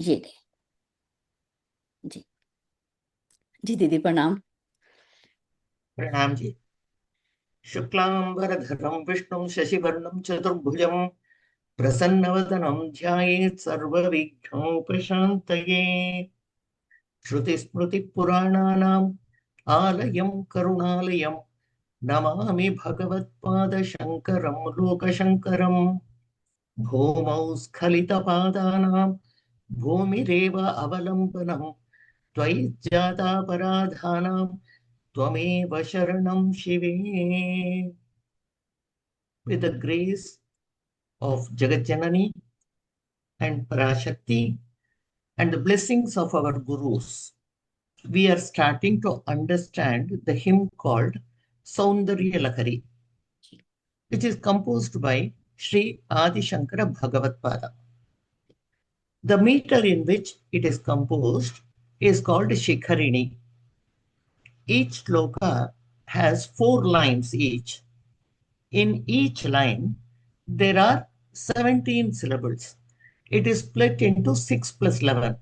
ये दें। जी जी दीदी प्रणाम। प्रणाम जी। शुक्लांबरधरं विष्णुं शशिवर्णं चतुर्भुजं प्रसन्नवदनं ध्यायेत् सर्वविघ्नोपशान्तये। श्रुतिस्मृतिपुराणानाम् आलयं करुणालयं नमामि भगवत्पादशङ्करं लोकशङ्करम्। भूमौ स्खलितपादानां भूमिरेव अवलम्बनं त्वयि जातापराधानां त्वमेव शरणं शिवे। With the grace of Jagat Janani and Parashakti and the blessings of our gurus, we are starting to understand the hymn called Saundarya Lakari, which is composed by Sri Adi Shankara Bhagavatpada. The meter in which it is composed is called Shikharini. Each sloka has 4 lines each. In each line, there are 17 syllables. It is split into 6 plus 11.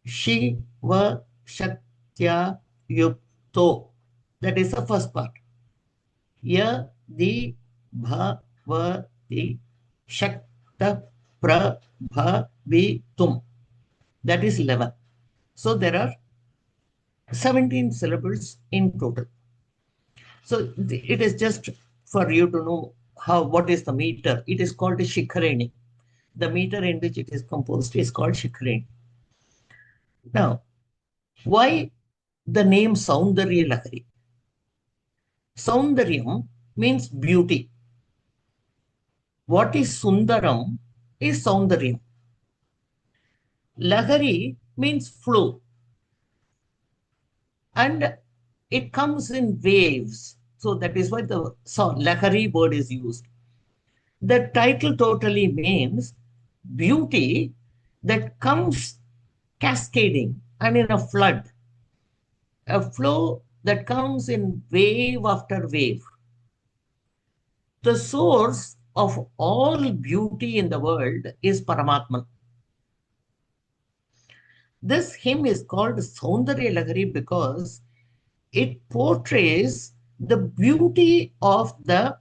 Shiva Shaktya Yukto. That is the first part. Yadi Bhavati Shakta Prabhavitum. That is 11. So there are 17 syllables in total. So it is just for you to know what is the meter. It is called a Shikhareni. The meter in which it is composed is called Shikhareni. Now, why the name Saundarya Lahari? Saundaryam means beauty. What is Sundaram is Saundaryam. Lahari means flow. And it comes in waves. So that is why the Lahari word is used. The title totally means beauty that comes cascading and in a flood, a flow that comes in wave after wave. The source of all beauty in the world is Paramatman. This hymn is called Saundarya Lahari because it portrays the beauty of the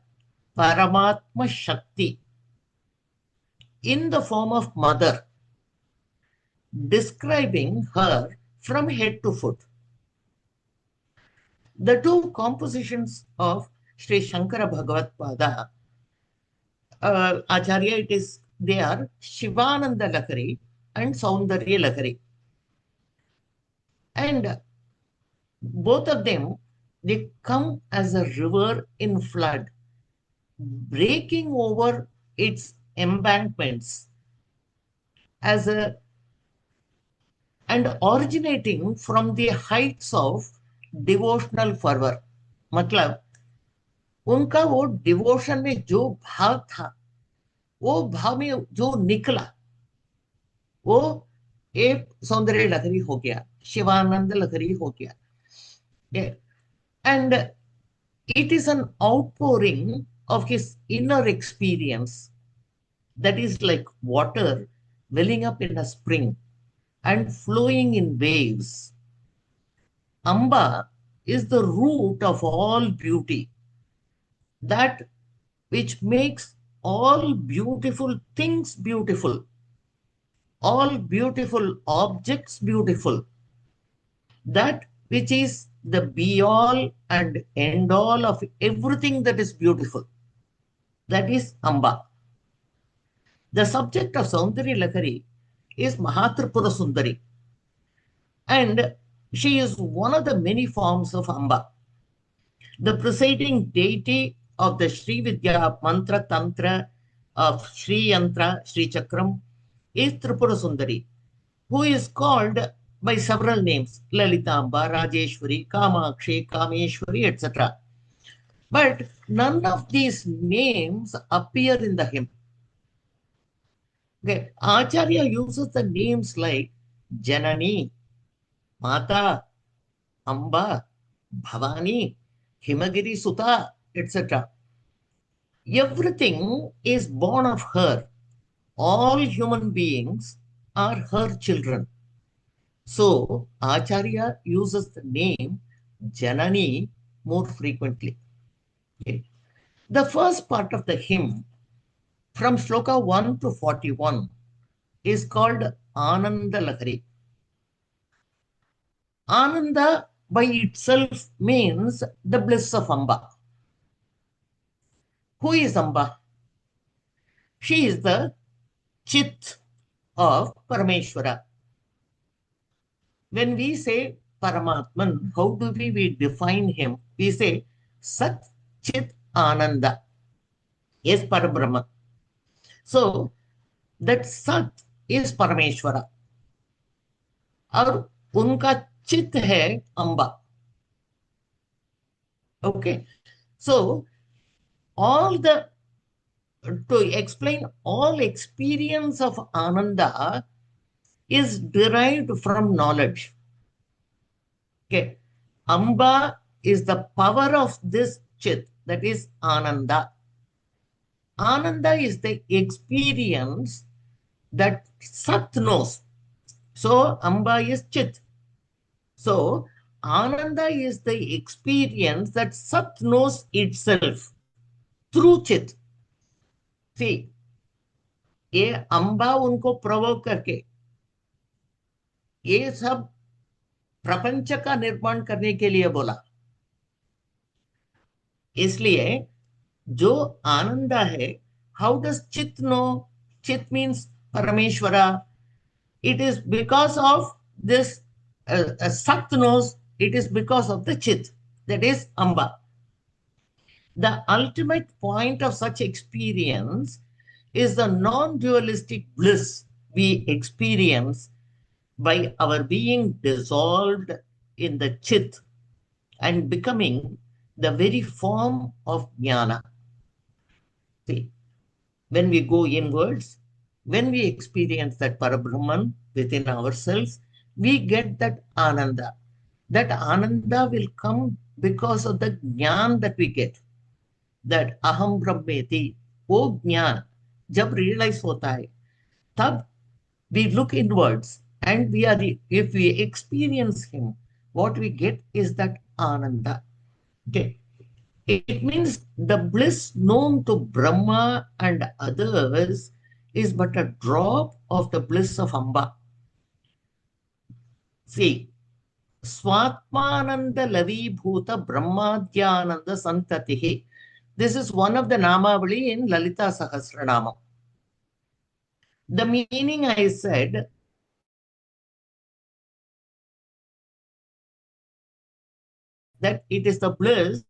Paramatma Shakti in the form of mother, describing her from head to foot. The two compositions of Sri Shankara Bhagavatpada, Acharya, they are Shivananda Lakari and Saundarya Lakari. And both of them, they come as a river in flood, breaking over its embankments as a and originating from the heights of devotional fervor. मतलब उनका वो devotion में जो भाव था, वो भाव में जो निकला, वो एक सौंदर्य लहरी हो गया, शिवानंद लहरी हो गया. And it is an outpouring of his inner experience that is like water welling up in a spring and flowing in waves. Amba is the root of all beauty, that which makes all beautiful things beautiful, all beautiful objects beautiful, that which is the be all and end all of everything that is beautiful. That is Amba. The subject of Saundarya Lakari is Mahatripura Sundari, and she is one of the many forms of Amba. The presiding deity of the Sri Vidya Mantra Tantra of Sri Yantra, Sri Chakram, is Tripura Sundari, who is called by several names: Lalitamba, Rajeshwari, Kamakshi, Kameshwari, etc. But none of these names appear in the hymn. Okay. Acharya uses the names like Janani, Mata, Amba, Bhavani, Himagiri Sutta, etc. Everything is born of her. All human beings are her children. So Acharya uses the name Janani more frequently. Okay. The first part of the hymn from Shloka 1 to 41 is called Ananda Lahari. Ananda by itself means the bliss of Amba. Who is Amba? She is the Chit of Parameshwara. When we say Paramatman, how do we define him? We say Sat Chit Ananda. Yes, Parabrahma. So that Sat is Parameshwara. और उनका चित है Amba. Okay. So all the to explain all experience of Ananda is derived from knowledge. Okay. Amba is the power of this chit, that is Ananda. Ananda is the experience that Sat knows. So Amba is chit. So Ananda is the experience that Sat knows itself through chit. See, ये अंबा उनको प्रवोक करके ये सब प्रपंच का निर्माण करने के लिए बोला. इसलिए जो आनंद है, हाउ डज चित नो? चित मीन्स परमेश्वरा. It is because of this Sat knows, it is because of the Chit, that is Amba. The ultimate point of such experience is the non-dualistic bliss we experience by our being dissolved in the Chit and becoming the very form of Jnana. See, when we go inwards, when we experience that Parabrahman within ourselves, we get that Ananda. That Ananda will come because of the Jnana that we get. That Aham Brahmeti, वो ज्ञान जब realize होता है, तब we look inwards and if we experience him, what we get is that Ananda. Okay. It means the bliss known to Brahma and others is but a drop of the bliss of Amba. See, Swatmananda Lavibhuta Brahmadhyananda Santatihi. This is one of the Namavali in Lalita Sahasranama. The meaning I said, that it is the bliss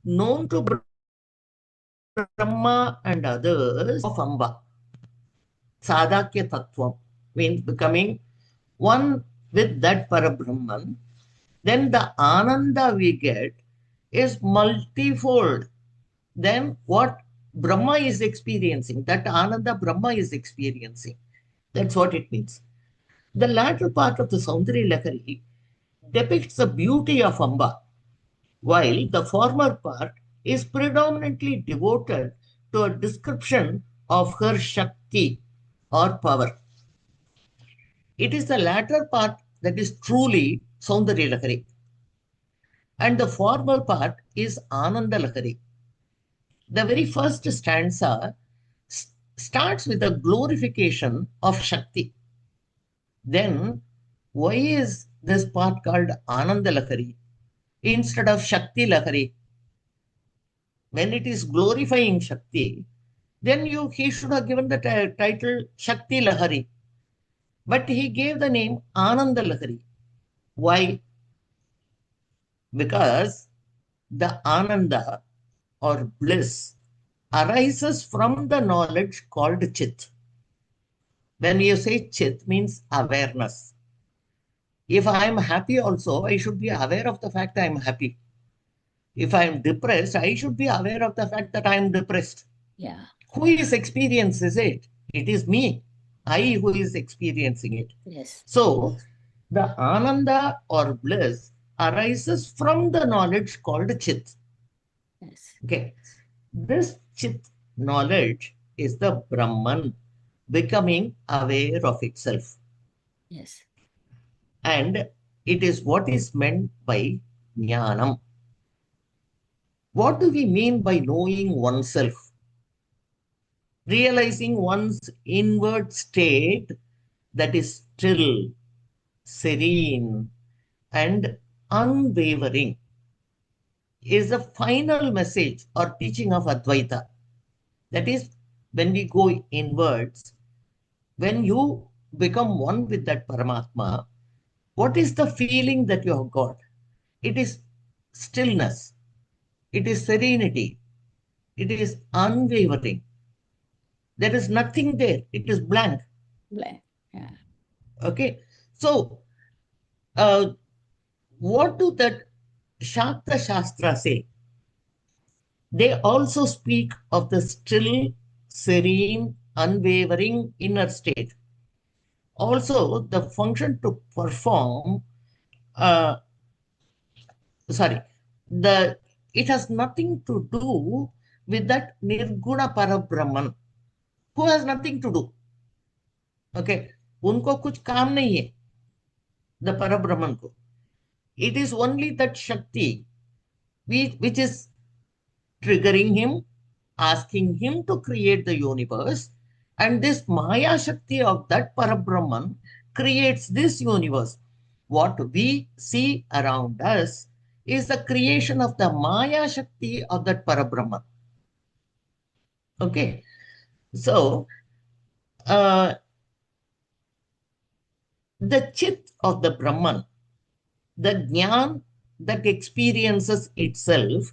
known to Brahma and others of Amba. Sadakya Tattvam means becoming one with that Parabrahman. Then the Ananda we get is multifold than what Brahma is experiencing. That Ananda Brahma is experiencing. That's what it means. The latter part of the Saundari Lahari depicts the beauty of Amba, while the former part is predominantly devoted to a description of her Shakti or power. It is the latter part that is truly Saundari Lahari, and the former part is Ananda Lahari. The very first stanza starts with a glorification of Shakti. Then, why is this part called Ananda Lahari instead of Shakti Lahari? When it is glorifying Shakti, then he should have given the title Shakti Lahari. But he gave the name Ananda Lahari. Why? Because the Ananda or bliss arises from the knowledge called Chit. When you say Chit means awareness. If I am happy also, I should be aware of the fact I am happy. If I am depressed, I should be aware of the fact that I am depressed. Yeah. Who is experiences it? It is me. I who is experiencing it. Yes. So the Ananda or bliss arises from the knowledge called Chit. Yes. Okay. This Chit knowledge is the Brahman. becoming aware of itself. Yes. And it is what is meant by jnanam. What do we mean by knowing oneself? Realizing one's inward state that is still, serene, and unwavering is the final message or teaching of Advaita. That is, when we go inwards, when you become one with that Paramatma, what is the feeling that you have got? It is stillness, it is serenity, it is unwavering. There is nothing there, it is blank. Blank. Yeah. Okay, so uh, what do that Shakta Shastra say? They also speak of the still, serene, unwavering inner state. Also, the function to perform, uh, sorry, the it has nothing to do with that Nirguna Parabrahman, who has nothing to do. Okay, उनको कुछ काम नहीं है, the Parabrahman को. It is only that Shakti which is triggering him, asking him to create the universe. And this Maya Shakti of that Parabrahman creates this universe. What we see around us is the creation of the Maya Shakti of that Parabrahman. Okay, so uh, the Chit of the Brahman, the Jnana that experiences itself,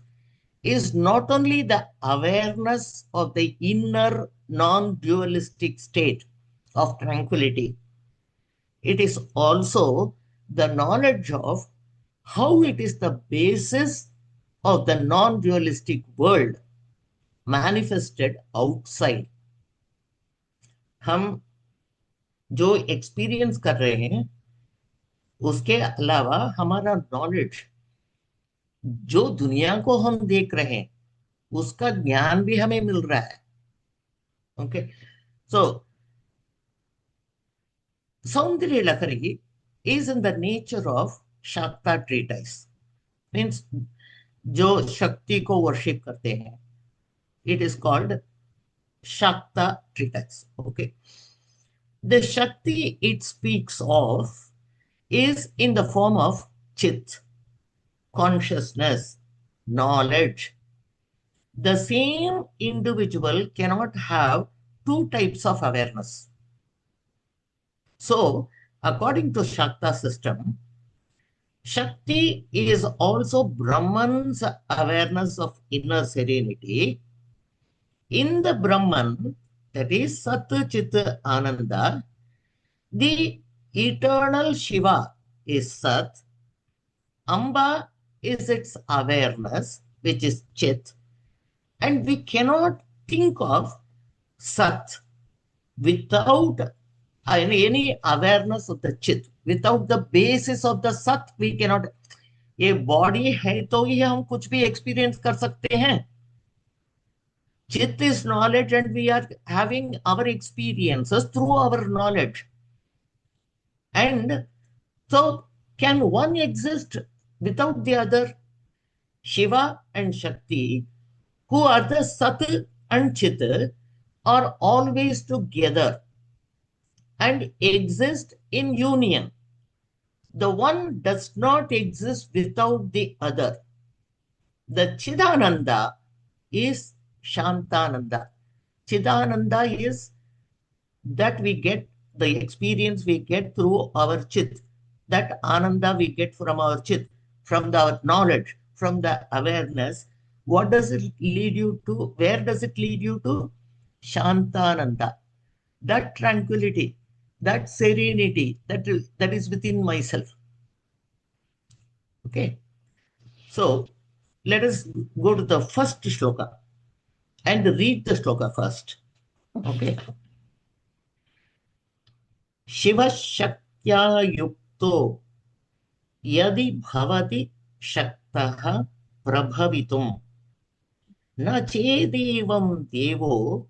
is not only the awareness of the inner non-dualistic state of tranquility, it is also the knowledge of how it is the basis of the non-dualistic world manifested outside. हम जो experience कर रहे हैं उसके अलावा हमारा knowledge, जो दुनिया को हम देख रहे हैं उसका ज्ञान भी हमें मिल रहा है. Okay, so Saundarya Lakari is in the nature of Shakta treatise. Means जो शक्ति को वर्शिप करते हैं, it is called Shakta treatise. Okay, the Shakti it speaks of is in the form of Chit, consciousness, knowledge. The same individual cannot have two types of awareness. So, according to Shakta system, Shakti is also Brahman's awareness of inner serenity. In the Brahman, that is Sat Chit Ananda, the eternal Shiva is Sat, Amba is its awareness, which is Chit, and we cannot think of Sat without any awareness of the Chit. Without the basis of the Sat, we cannot. ये body है तो ही हम कुछ भी experience कर सकते हैं. Chit is knowledge, and we are having our experiences through our knowledge. And so, can one exist without the other? Shiva and Shakti, who are the Sat and Chit, are always together and exist in union. The one does not exist without the other. The Chidananda is Shantananda. Chidananda is that we get, the experience we get through our Chit. That Ananda we get from our Chit, from our knowledge, from the awareness. What does it lead you to? Where does it lead you to? Shantananda. That tranquility, that serenity that is within myself. Okay, so let us go to the first shloka and read the shloka first. Okay, Shiva Shaktya Yukto Yadi Bhavati Shaktaha Prabhavitum Na Chedevam Devo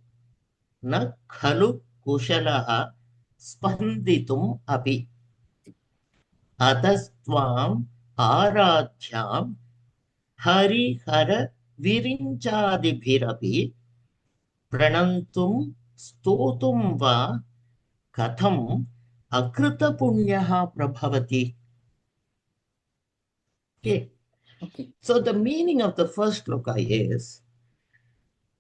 Na Khalu कुशलः स्पन्दितुम् अपि अतस्त्वाम् आराध्यां हरिहर विरिञ्चादिभिरपि प्रणन्तुं स्तोतुं वा कथम् अकृतपुण्यः प्रभवति. Okay. Okay. So the meaning of the first sloka is,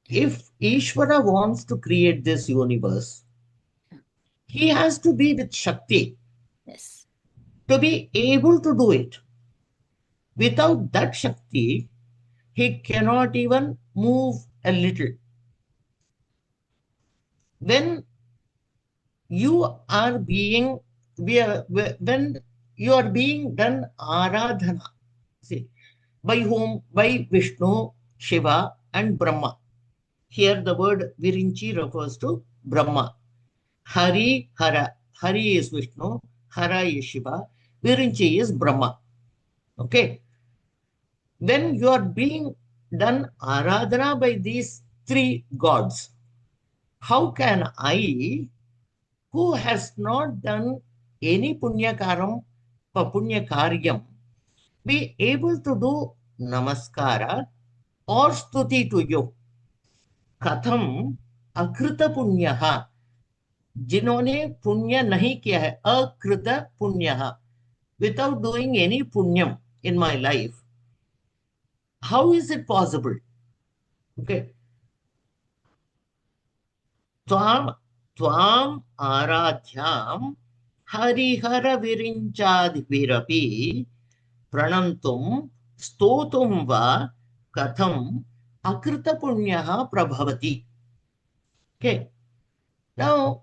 if Ishvara wants to create this universe, he has to be with Shakti Yes. to be able to do it. Without that Shakti, he cannot even move a little. When you are being, when you are being done aradhana, see, by whom? By Vishnu, Shiva, and Brahma. Here the word Virinchi refers to Brahma. Hari, Hara. Hari is Vishnu, Hara is Shiva, Virinchi is Brahma. Okay. When you are being done aradhana by these three gods, how can I, who has not done any punyakaryam, be able to do namaskara or stuti to you? Katham akrita punyaha, जिन्होंने पुण्य नहीं किया है, अकृत पुण्यः, without doing any punyam in my life, how is it possible? Okay. Tvam आराध्यां Harihar विरिञ्चादिभिरपि प्रणन्तुं स्तोतुं वा कथम् अकृतपुण्यः प्रभवति. Okay. Now,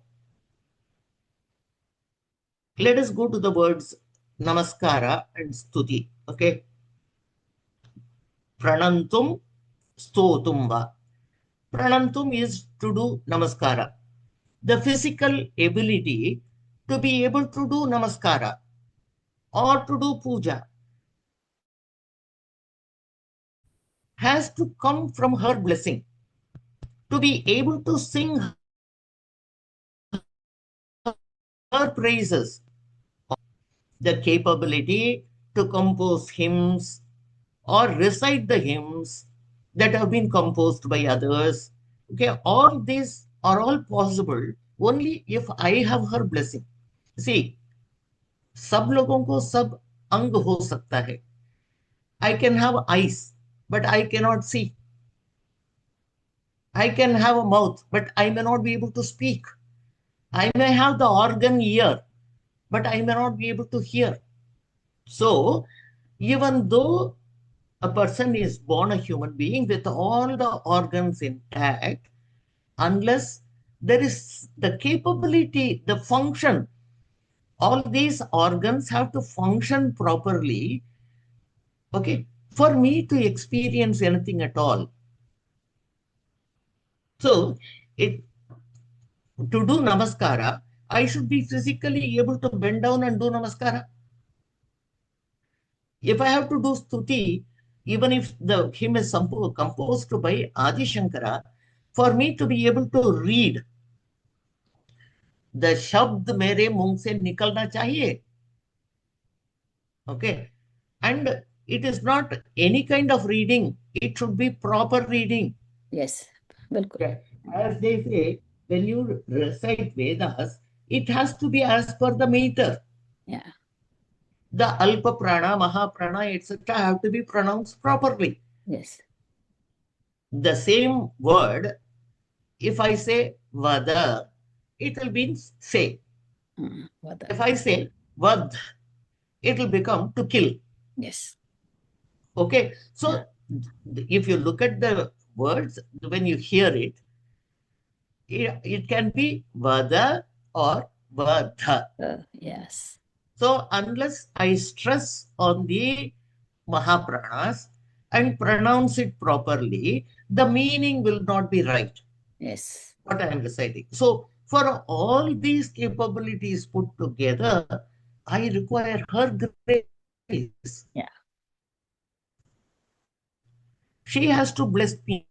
let us go to the words namaskara and stuti. Okay. Pranantum, stotum va. Pranantum is to do namaskara. The physical ability to be able to do namaskara or to do puja has to come from her blessing. To be able to sing her praises, the capability to compose hymns or recite the hymns that have been composed by others. Okay, all these are all possible only if I have her blessing. See, सब लोगों को सब अंग हो सकता है. I can have eyes, but I cannot see. I can have a mouth, but I may not be able to speak. I may have the organ ear, but I may not be able to hear. So, even though a person is born a human being with all the organs intact, unless there is the capability, the function, all these organs have to function properly, okay, for me to experience anything at all. So, to do namaskara, I should be physically able to bend down and do namaskara. If I have to do stuti, even if the hymn is composed by Adi Shankara, for me to be able to read, the shabd mere mung se nikalna chahiye. Okay. And it is not any kind of reading. It should be proper reading. Yes. Bilkul. Okay. As they say, when you recite Vedas, it has to be as per the meter. Yeah. The Alpa Prana, Maha Prana, etc. have to be pronounced properly. Yes. The same word, if I say Vada, it will mean say. Vada. If I say Vad, it will become to kill. Yes. Okay. So, if you look at the words, when you hear it, it can be Vada or Vadha. Yes. So, unless I stress on the Mahapranas and pronounce it properly, the meaning will not be right. Yes. What I am reciting. So, for all these capabilities put together, I require her grace. Yeah. She has to bless me.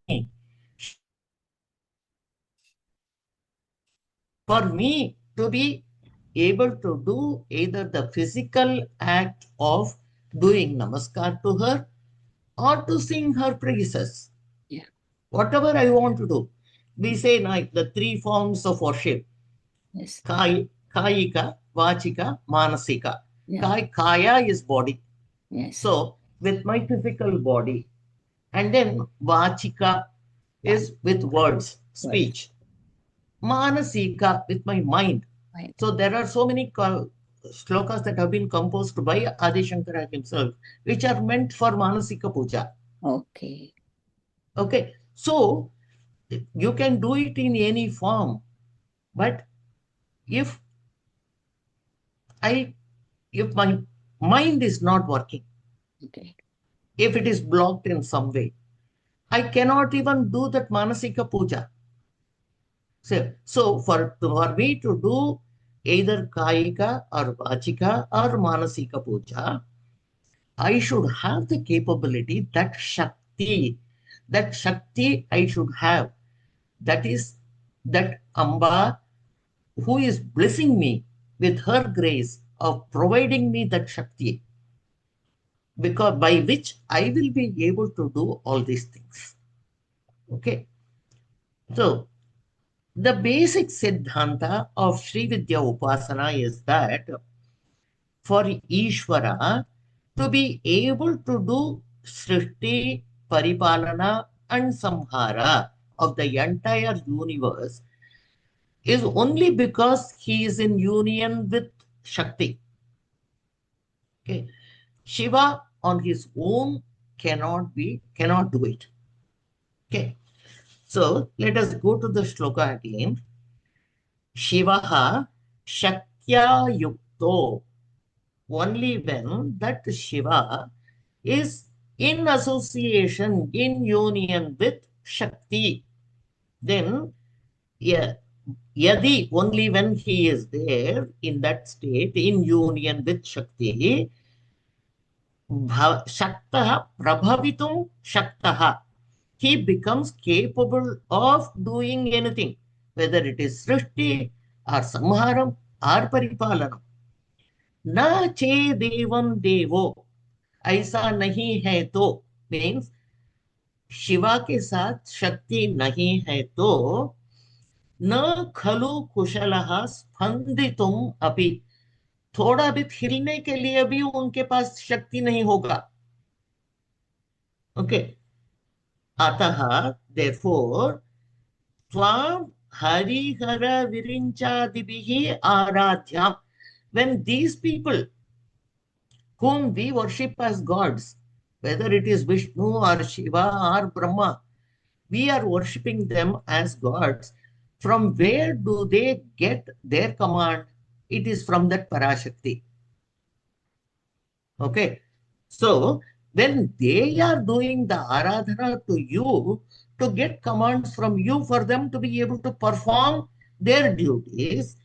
For me to be able to do either the physical act of doing namaskar to her or to sing her praises. Yeah. Whatever I want to do. We say like the three forms of worship. Yes. Kayika, Vachika, Manasika. Yeah. Kaya is body. Yes. So with my physical body, and then Vachika is with words, Right. speech. Manasika with my mind. Right. So there are so many slokas that have been composed by Adi Shankara himself, which are meant for Manasika Puja. Okay. Okay, so you can do it in any form, but if I if my mind is not working, Okay. if it is blocked in some way, I cannot even do that Manasika Puja. So for me to do either Kayika or Vachika or Manasika Puja, I should have the capability, that Shakti I should have. That is that Amba who is blessing me with her grace of providing me that Shakti, because by which I will be able to do all these things. Okay. So the basic Siddhanta of Sri Vidya Upasana is that for Ishvara to be able to do Srishti, Paripalana, and Samhara of the entire universe is only because he is in union with Shakti. Okay. Shiva on his own cannot do it. Okay. So let us go to the shloka again. Shivaha Shaktya Yukto. Only when that Shiva is in association, in union with Shakti, then yeah, Yadi, only when he is there in that state, in union with Shakti, Shaktaha Prabhavitum Shaktaha. He becomes capable of doing anything, whether it is Srishti or Samharam or Paripalanam. Na che devam devo, ऐसा नहीं है तो means Shiva के साथ शक्ति नहीं है तो न खलु कुशलः स्पंदितुम अपि, थोड़ा भी हिलने के लिए भी उनके पास शक्ति नहीं होगा. ओके. अतः therefore त्वां Harihar विरिंचादिभिः आराध्यam, when these people whom we worship as gods, whether it is Vishnu or Shiva or Brahma, we are worshipping them as gods. From where do they get their command? It is from that Parashakti. Okay. So when they are doing the Aradhana to you, to get commands from you for them to be able to perform their duties,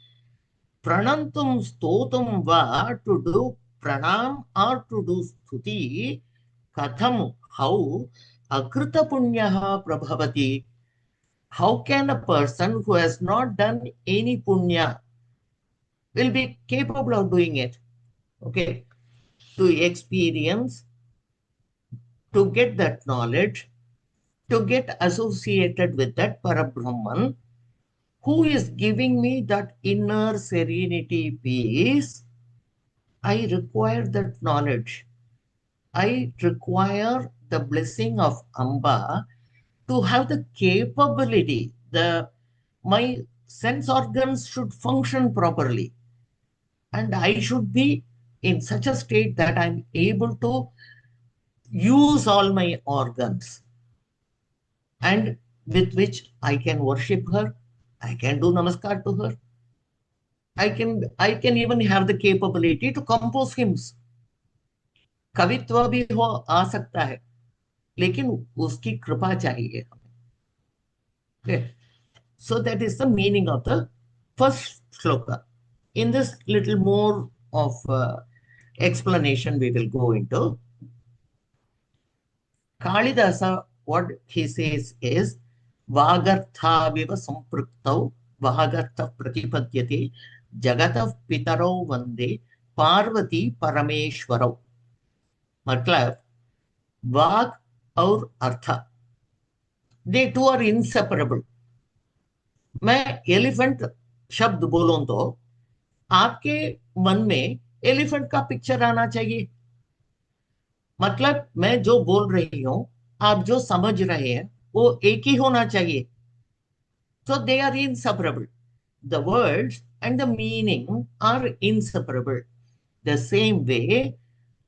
Pranantum Stotum va, to do pranam or to do stuti, katham, how, akrita punyaha prabhavati. How can a person who has not done any punya will be capable of doing it? Okay. To experience, to get that knowledge, to get associated with that Parabrahman, who is giving me that inner serenity, peace, I require that knowledge. I require the blessing of Amba to have the capability. My sense organs should function properly. And I should be in such a state that I'm able to use all my organs, and with which I can worship her. I can do namaskar to her. I can even have the capability to compose hymns. कवित्व भी हो आ सकता है, लेकिन उसकी कृपा चाहिए हमें. Okay. So that is the meaning of the first shloka. In this little more of explanation we will go into. Kalidasa, what he says is Vagartha viva sampraktau वागर्थ प्रतिपद्यते जगतः पितरौ वंदे पार्वती परमेश्वरौ. मतलब वाग और अर्थ, दे टू आर इंसेपरेबल. मैं elephant शब्द बोलूं तो आपके मन में एलिफेंट का पिक्चर आना चाहिए. मतलब मैं जो बोल रही हूं, आप जो समझ रहे हैं, वो एक ही होना चाहिए. So they are inseparable. The words and the meaning are inseparable. The same way,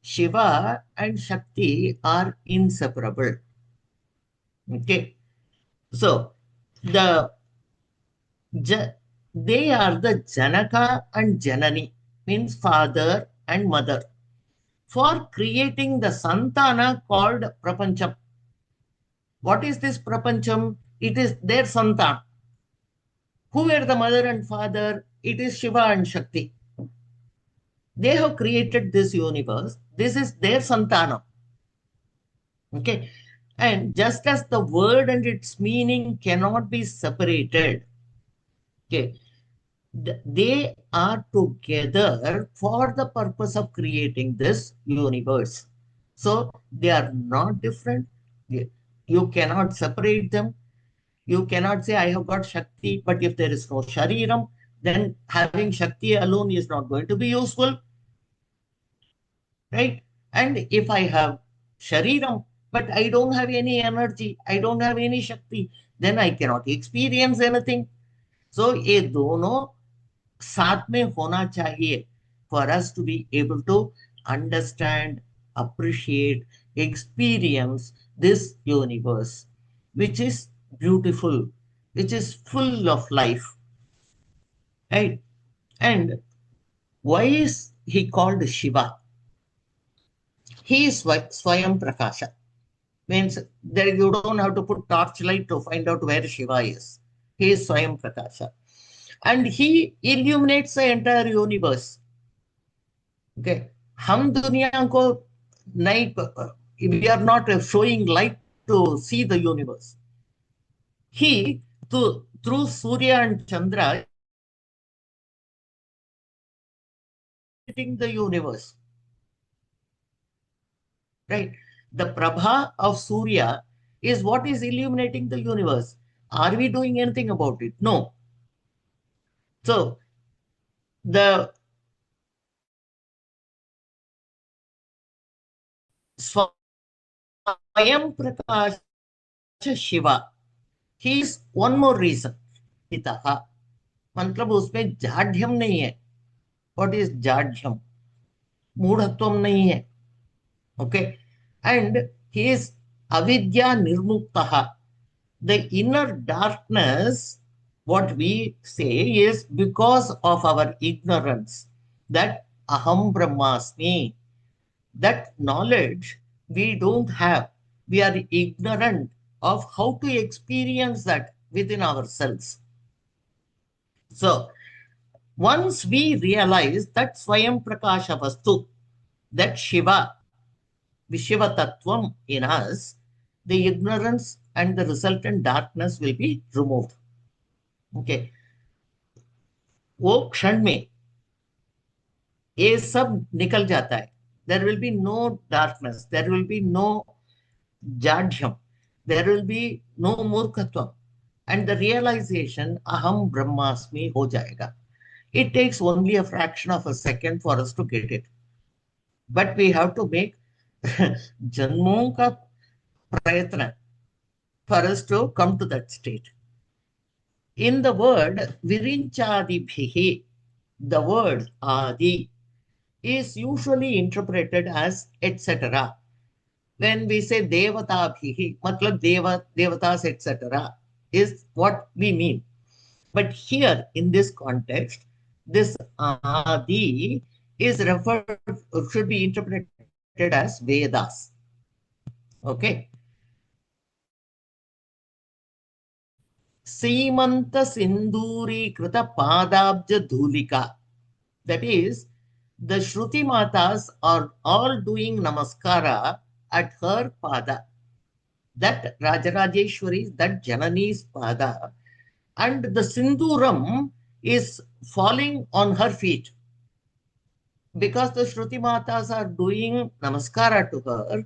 Shiva and Shakti are inseparable. Okay. So the they are the Janaka and Janani, means father and mother, for creating the Santana called Prapancham. What is this Prapancham? It is their Santan. Who were the mother and father? It is Shiva and Shakti. They have created this universe. This is their Santana. Okay. And just as the word and its meaning cannot be separated, okay, they are together for the purpose of creating this universe. So they are not different. You cannot separate them. You cannot say, I have got Shakti, but if there is no Shariram, then having Shakti alone is not going to be useful. Right? And if I have Shariram, but I don't have any energy, I don't have any Shakti, then I cannot experience anything. So ये दोनों साथ में होना चाहिए for us to be able to understand, appreciate, experience this universe, which is beautiful, which is full of life. Right? And why is he called Shiva? He is Swayam Prakasha. Means there you don't have to put torchlight to find out where Shiva is. He is Swayam Prakasha. And he illuminates the entire universe. Okay. हम दुनिया को नहीं, we are not showing light to see the universe. He, through Surya and Chandra, illuminating the universe. Right? The Prabha of Surya is what is illuminating the universe. Are we doing anything about it? No. So the Swayam Prakasha Shiva, he is one more reason. पिता, मतलब उसमें जाड्यम नहीं है. What is जाड्यम? मूढ़त्वम नहीं है. Okay. And he is avidya nirmuktaha. The inner darkness, what we say is because of our ignorance, that aham brahmasmi, that knowledge we don't have. We are ignorant of how to experience that within ourselves. So once we realize that Swayam Prakasha Vastu, that Shiva, Vishiva Tattvam in us, the ignorance and the resultant darkness will be removed. Okay. वो क्षण में ये सब निकल जाता है. There will be no darkness. There will be no jadhyam. There will be no murkhatvam. And the realization aham brahmasmi ho jayega. It takes only a fraction of a second for us to get it. But we have to make janmon ka prayatna for us to come to that state. In the word virinchadibhihi, the word adi is usually interpreted as etc. When we say devatabhihi, matlab devatas etc. is what we mean. But here in this context, this adi is referred, should be interpreted as Vedas. Okay. Simanta Sinduri Krita Padabja Dhulika. That is, the Shruti Matas are all doing namaskara at her pada. That Rajarajeshwari, that Janani's pada. and the Sinduram is falling on her feet. Because the Shruti Matas are doing namaskara to her,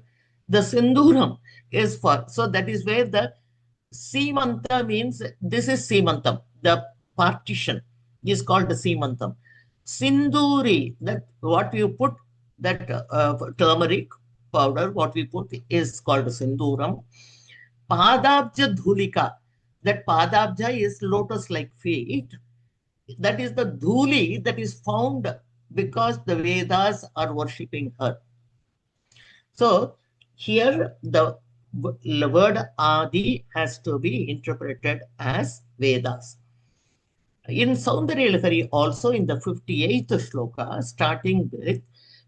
the Sinduram is for. So that is where the Simanta means this is Simantam. The partition is called the Simantam. Sinduri, that what you put, that turmeric powder, what we put is called Sinduram. Padabja Dhulika, that Padabja is lotus like feet. That is the dhuli that is found because the Vedas are worshipping her. So here the word Adi has to be interpreted as Vedas. In Saundarya Lahari, also in the 58th shloka, starting with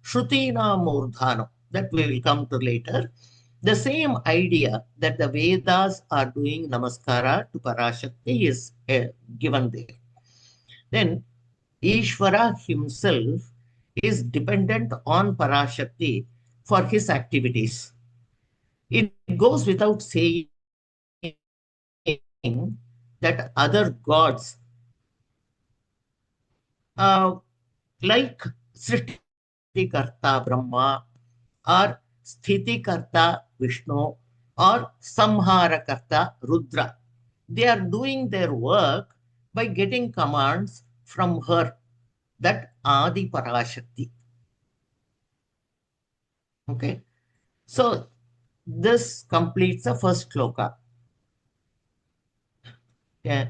Shrutina Murdhanam, that we will come to later, the same idea that the Vedas are doing namaskara to Parashakti is given there. Then Ishvara himself is dependent on Parashakti for his activities. It goes without saying that other gods, like Srishtikarta Brahma or Sthitikarta Vishnu or Samharakarta Rudra, they are doing their work by getting commands from her, that Adi Parashakti. Okay. So this completes the first shloka. Yeah.